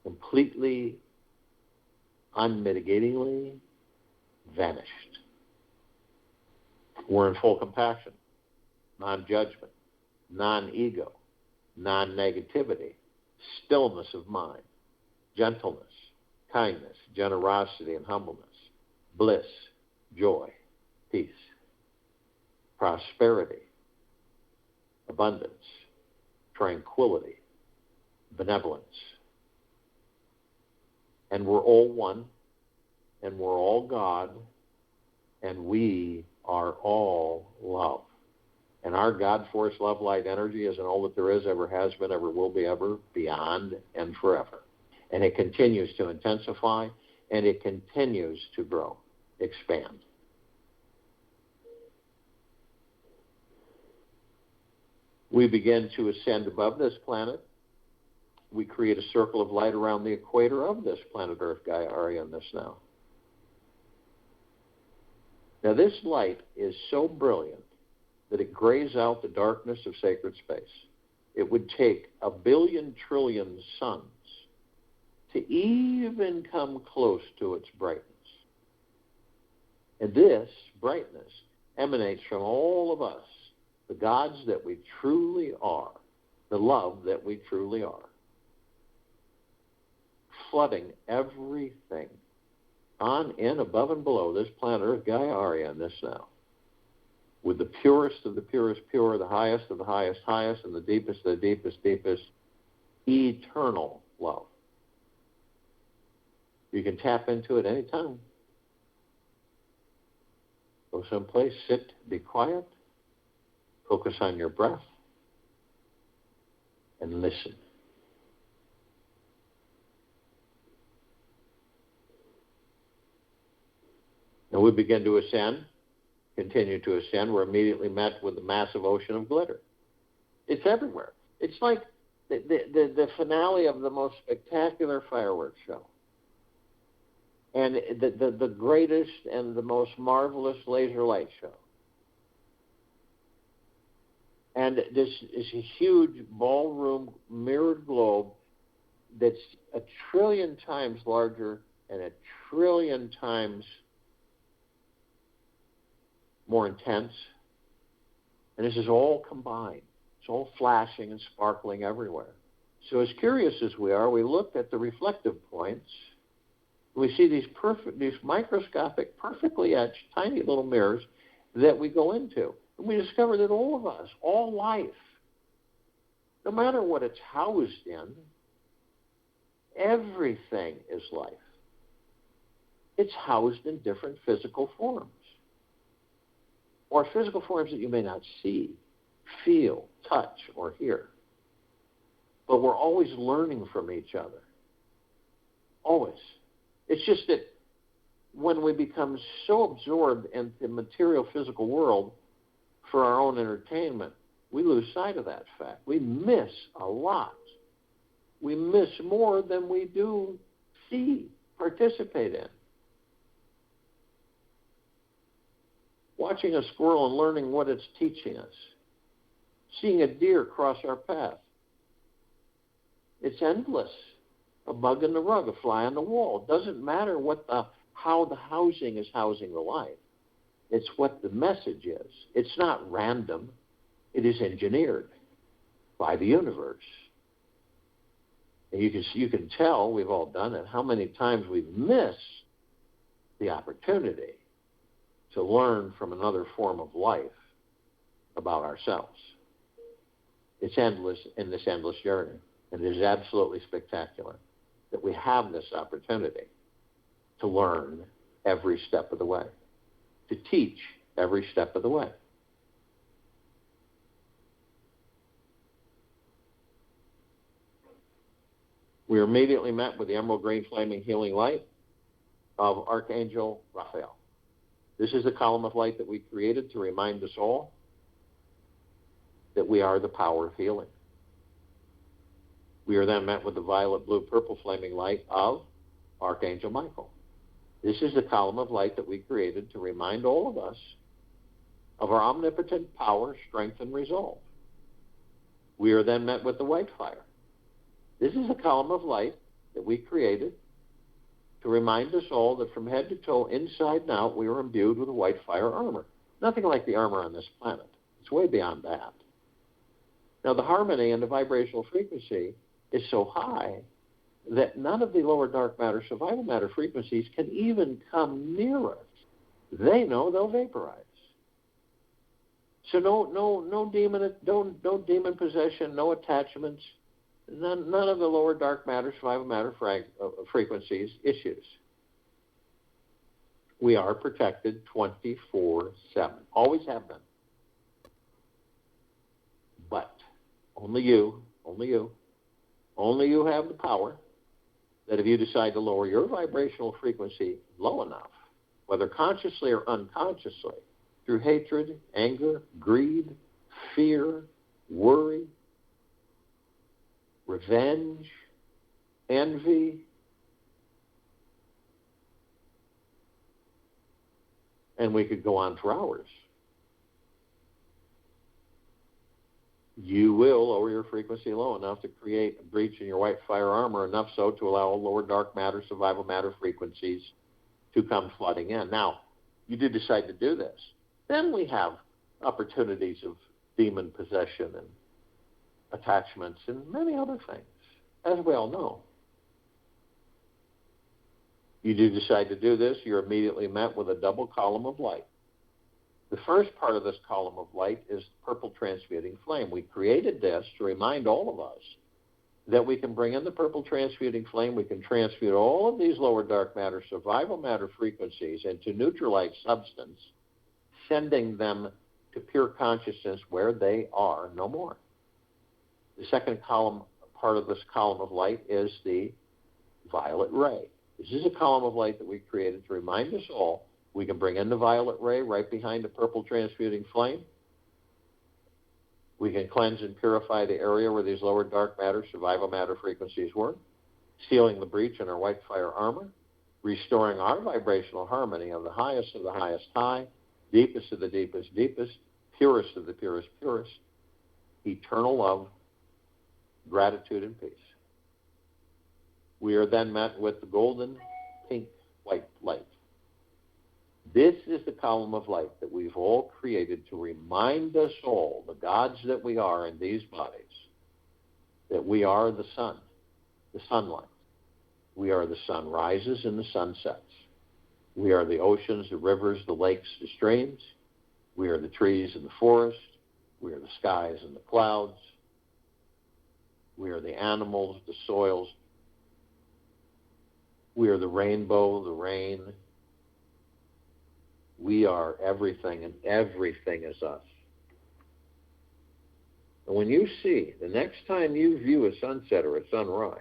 Speaker 1: Completely, unmitigatingly vanished. We're in full compassion, non-judgment, non-ego, non-negativity, stillness of mind, gentleness, kindness, generosity, and humbleness, bliss, joy, peace, prosperity, abundance, tranquility, benevolence. And we're all one, and we're all God, and we are all love. And our God force, love, light, energy isn't all that there is, ever has been, ever will be, ever, beyond, and forever. And it continues to intensify, and it continues to grow, expand. We begin to ascend above this planet. We create a circle of light around the equator of this planet Earth, Gaia, Arya, and this now. Now, this light is so brilliant that it grays out the darkness of sacred space. It would take 1 billion trillion suns to even come close to its brightness. And this brightness emanates from all of us, the gods that we truly are, the love that we truly are, flooding everything on, in, above, and below this planet Earth, Gaia, Arya, and this now, with the purest of the purest pure, the highest of the highest highest, and the deepest of the deepest deepest, eternal love. You can tap into it any time. Go someplace, sit, be quiet, focus on your breath, and listen. And we begin to ascend, continue to ascend. We're immediately met with a massive ocean of glitter. It's everywhere. It's like the finale of the most spectacular fireworks show. And the greatest and the most marvelous laser light show. And this is a huge ballroom mirrored globe that's 1 trillion times larger and 1 trillion times more intense. And this is all combined. It's all flashing and sparkling everywhere. So as curious as we are, we looked at the reflective points. We see these microscopic, perfectly etched, tiny little mirrors that we go into. And we discover that all of us, all life, no matter what it's housed in, everything is life. It's housed in different physical forms, or physical forms that you may not see, feel, touch, or hear. But we're always learning from each other. Always. It's just that when we become so absorbed in the material physical world for our own entertainment, we lose sight of that fact. We miss a lot. We miss more than we do see, participate in. Watching a squirrel and learning what it's teaching us. Seeing a deer cross our path. It's endless. A bug in the rug, a fly on the wall. It doesn't matter how the housing is housing the life. It's what the message is. It's not random. It is engineered by the universe. And you can tell, we've all done it, how many times we've missed the opportunity to learn from another form of life about ourselves. It's endless in this endless journey. And it is absolutely spectacular that we have this opportunity to learn every step of the way, to teach every step of the way. We are immediately met with the emerald green flaming healing light of Archangel Raphael. This is the column of light that we created to remind us all that we are the power of healing. We are then met with the violet, blue, purple flaming light of Archangel Michael. This is the column of light that we created to remind all of us of our omnipotent power, strength, and resolve. We are then met with the white fire. This is a column of light that we created to remind us all that from head to toe, inside and out, we are imbued with a white fire armor. Nothing like the armor on this planet. It's way beyond that. Now, the harmony and the vibrational frequency is so high that none of the lower dark matter, survival matter frequencies can even come near us. They know they'll vaporize. So no demon possession, no attachments, none of the lower dark matter, survival matter frequencies issues. We are protected 24/7. Always have been. But only you have the power that if you decide to lower your vibrational frequency low enough, whether consciously or unconsciously, through hatred, anger, greed, fear, worry, revenge, envy, and we could go on for hours. You will lower your frequency low enough to create a breach in your white fire armor, enough so to allow lower dark matter, survival matter frequencies to come flooding in. Now, you do decide to do this. Then we have opportunities of demon possession and attachments and many other things, as we all know. You do decide to do this, you're immediately met with a double column of light. The first part of this column of light is purple transmuting flame. We created this to remind all of us that we can bring in the purple transmuting flame, we can transmute all of these lower dark matter, survival matter frequencies into neutralized substance, sending them to pure consciousness where they are no more. The second column, part of this column of light, is the violet ray. This is a column of light that we created to remind us all we can bring in the violet ray right behind the purple transmuting flame. We can cleanse and purify the area where these lower dark matter, survival matter frequencies were, sealing the breach in our white fire armor, restoring our vibrational harmony of the highest high, deepest of the deepest, purest of the purest, eternal love, gratitude, and peace. We are then met with the golden, pink, white light. This is the column of light that we've all created to remind us all, the gods that we are in these bodies, that we are the sun, the sunlight. We are the sunrises and the sunsets. We are the oceans, the rivers, the lakes, the streams. We are the trees and the forest. We are the skies and the clouds. We are the animals, the soils. We are the rainbow, the rain. We are everything, and everything is us. And when you see, the next time you view a sunset or a sunrise,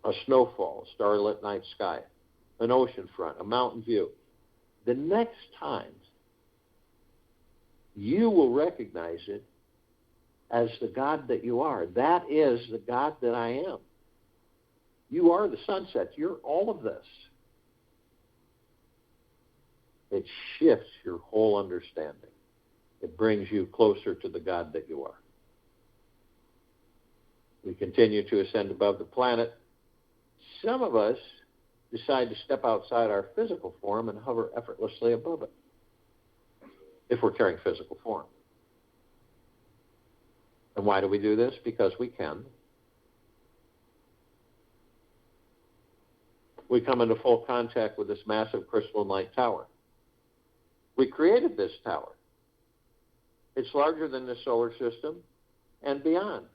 Speaker 1: a snowfall, a starlit night sky, an ocean front, a mountain view, the next time you will recognize it as the God that you are. That is the God that I am. You are the sunset. You're all of this. It shifts your whole understanding. It brings you closer to the God that you are. We continue to ascend above the planet. Some of us decide to step outside our physical form and hover effortlessly above it. if we're carrying physical form. And why do we do this? Because we can. We come into full contact with this massive crystalline light tower. We created this tower. It's larger than the solar system and beyond.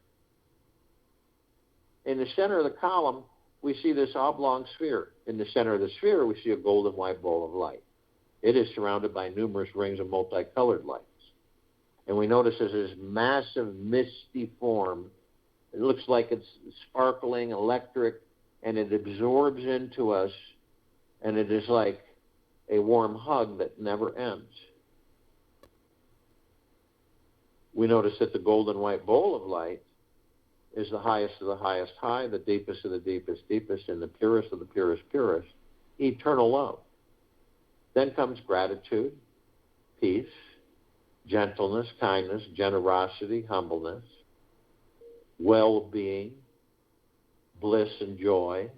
Speaker 1: In the center of the column, we see this oblong sphere. In the center of the sphere, we see a golden white ball of light. It is surrounded by numerous rings of multicolored lights. And we notice there's this massive misty form. It looks like it's sparkling, electric, and it absorbs into us, and it is like a warm hug that never ends. We notice that the golden white bowl of light is the highest of the highest high, the deepest of the deepest deepest, and the purest of the purest purest, eternal love. Then comes gratitude, peace, gentleness, kindness, generosity, humbleness, well-being, bliss and joy,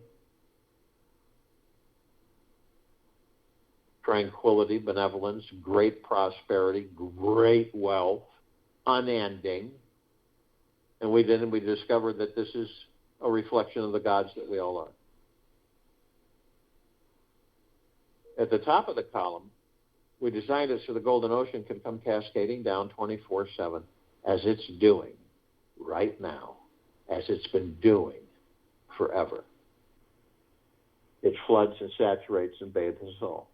Speaker 1: tranquility, benevolence, great prosperity, great wealth, unending. And we discovered that this is a reflection of the gods that we all are. At the top of the column, we designed it so the golden ocean can come cascading down 24/7, as it's doing right now, as it's been doing forever. It floods and saturates and bathes us all.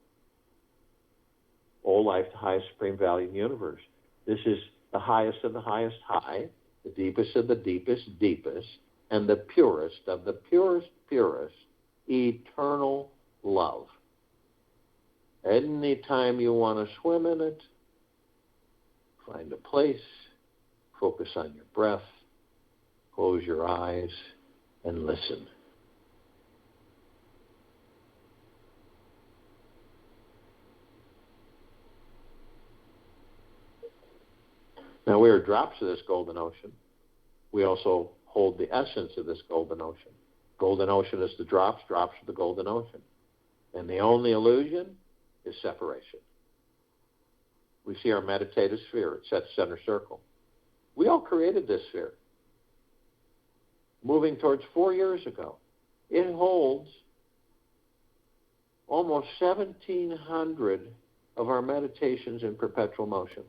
Speaker 1: All life, the highest supreme value in the universe. This is the highest of the highest high, the deepest of the deepest deepest, and the purest of the purest purest, eternal love. Anytime you want to swim in it, find a place, focus on your breath, close your eyes, and listen. Now, we are drops of this golden ocean. We also hold the essence of this golden ocean. Golden ocean is the drops, drops are the golden ocean. And the only illusion is separation. We see our meditative sphere. It sets center circle. We all created this sphere. Moving towards 4 years ago. It holds almost 1,700 of our meditations in perpetual motion.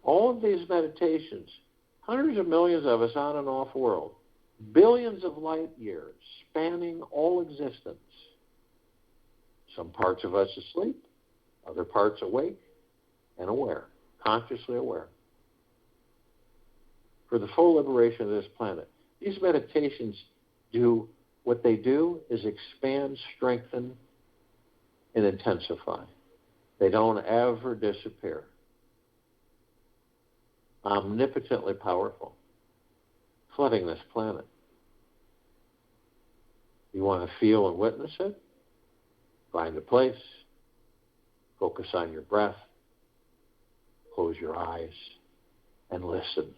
Speaker 1: All of these meditations, hundreds of millions of us on and off world, billions of light years spanning all existence. Some parts of us asleep, other parts awake and aware, consciously aware. For the full liberation of this planet. These meditations do, what they do is expand, strengthen, and intensify. They don't ever disappear. Omnipotently powerful, flooding this planet. You want to feel and witness it? Find a place, focus on your breath, close your eyes, and listen.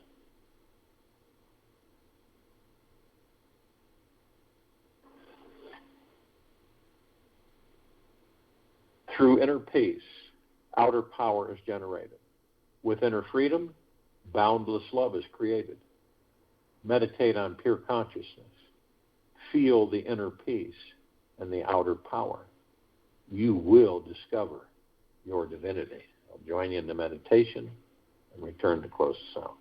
Speaker 1: Through inner peace, outer power is generated. With inner freedom, boundless love is created. Meditate on pure consciousness. Feel the inner peace and the outer power. You will discover your divinity. I'll join you in the meditation and return to close the sound.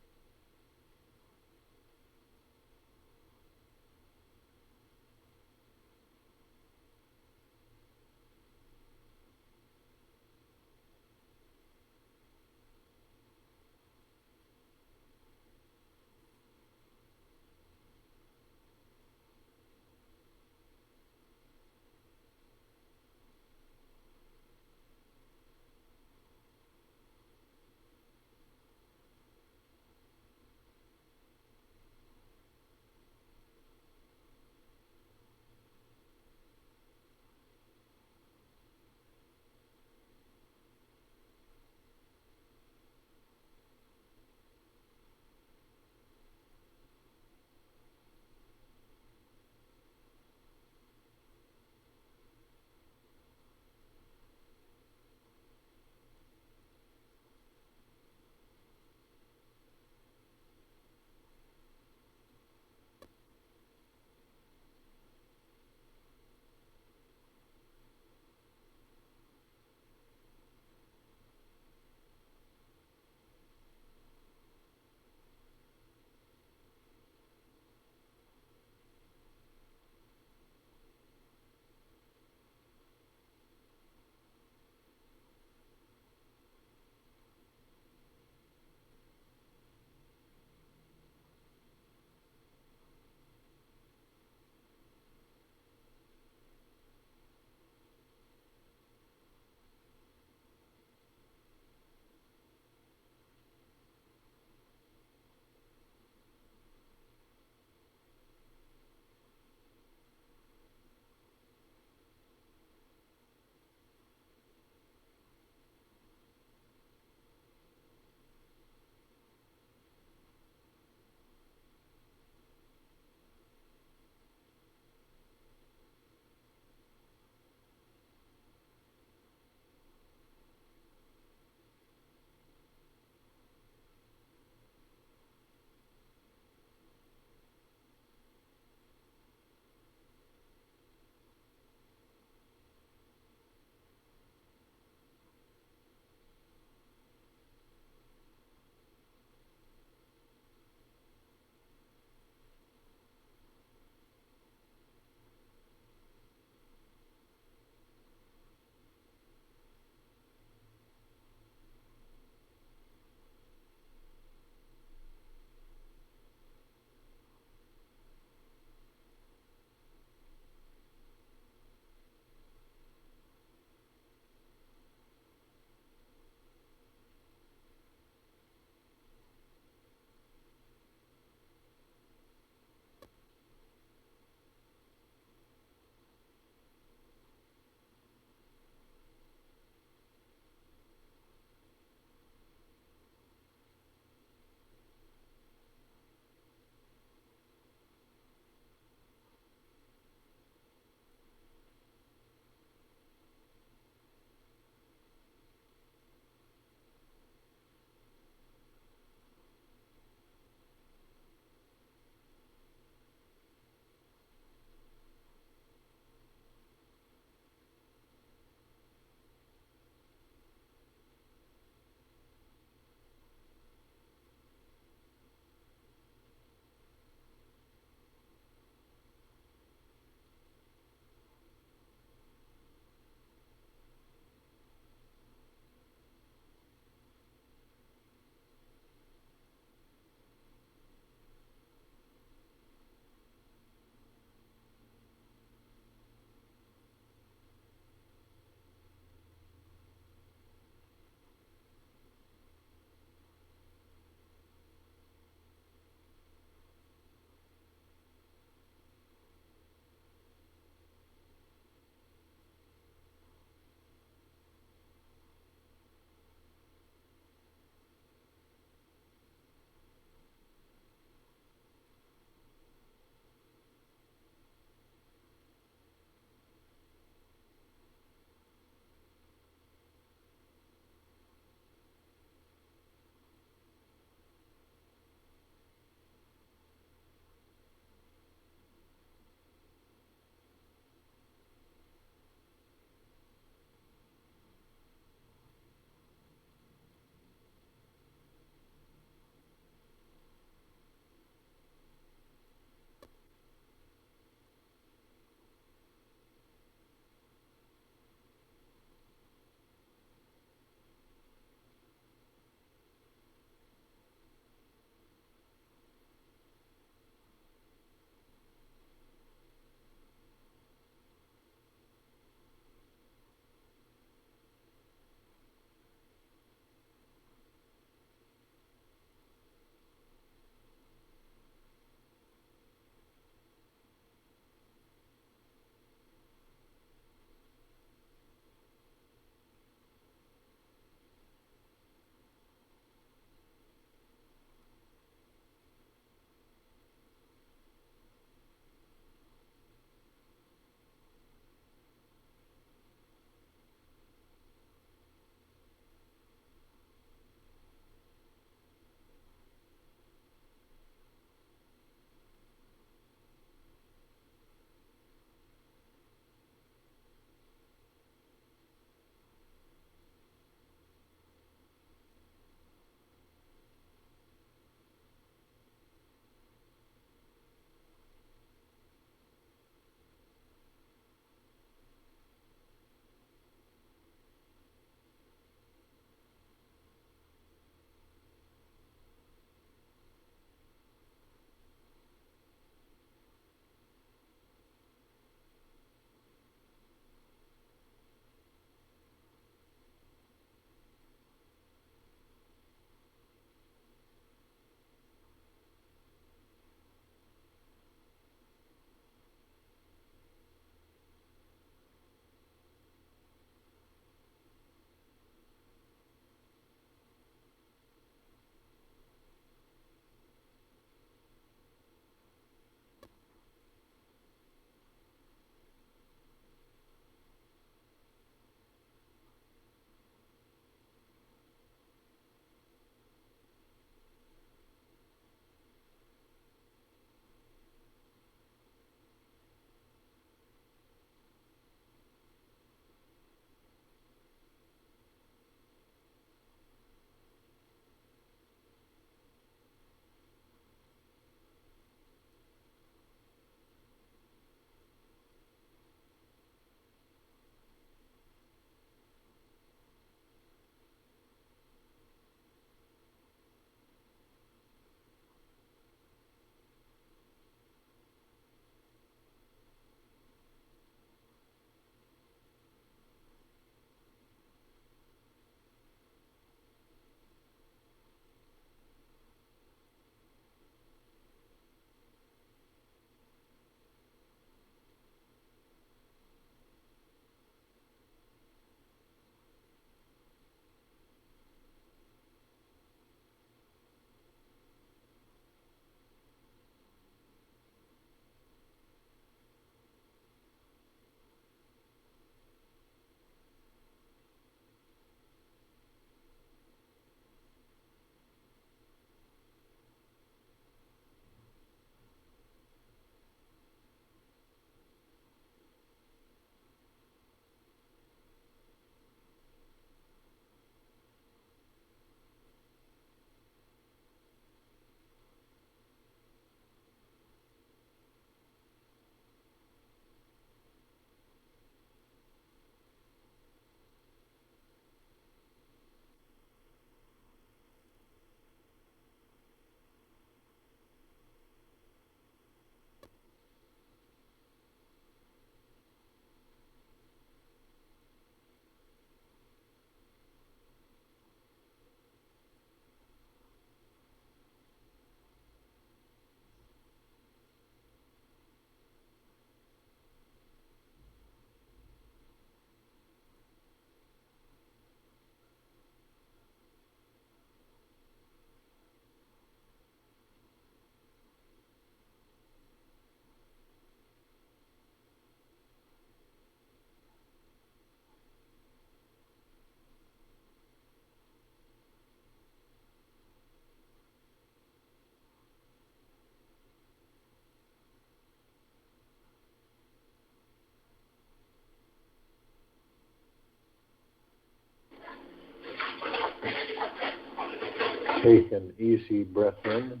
Speaker 1: Take an easy breath in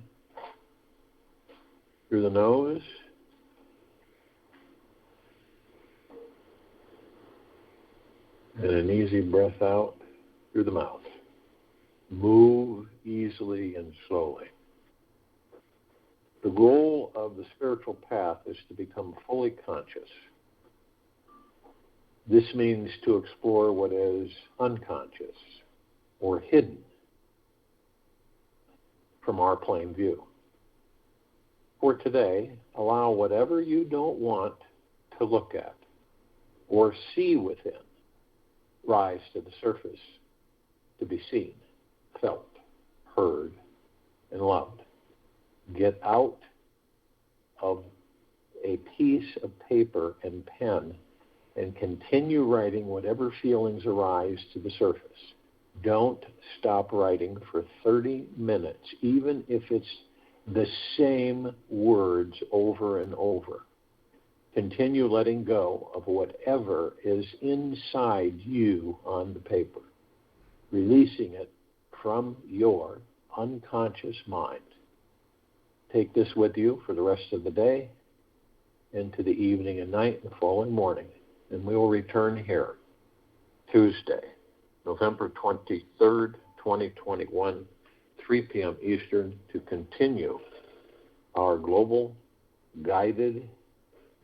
Speaker 1: through the nose. And an easy breath out through the mouth. Move easily and slowly. The goal of the spiritual path is to become fully conscious. This means to explore what is unconscious or hidden from our plain view. For today, allow whatever you don't want to look at or see within rise to the surface to be seen, felt, heard, and loved. Get out of a piece of paper and pen and continue writing whatever feelings arise to the surface. Don't stop writing for 30 minutes, even if it's the same words over and over. Continue letting go of whatever is inside you on the paper, releasing it from your unconscious mind. Take this with you for the rest of the day, into the evening and night and the following morning. And we will return here Tuesday, November 23rd, 2021, 3 p.m. Eastern, to continue our global guided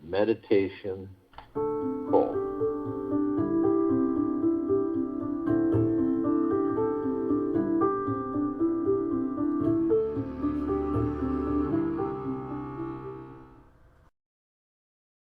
Speaker 1: meditation call.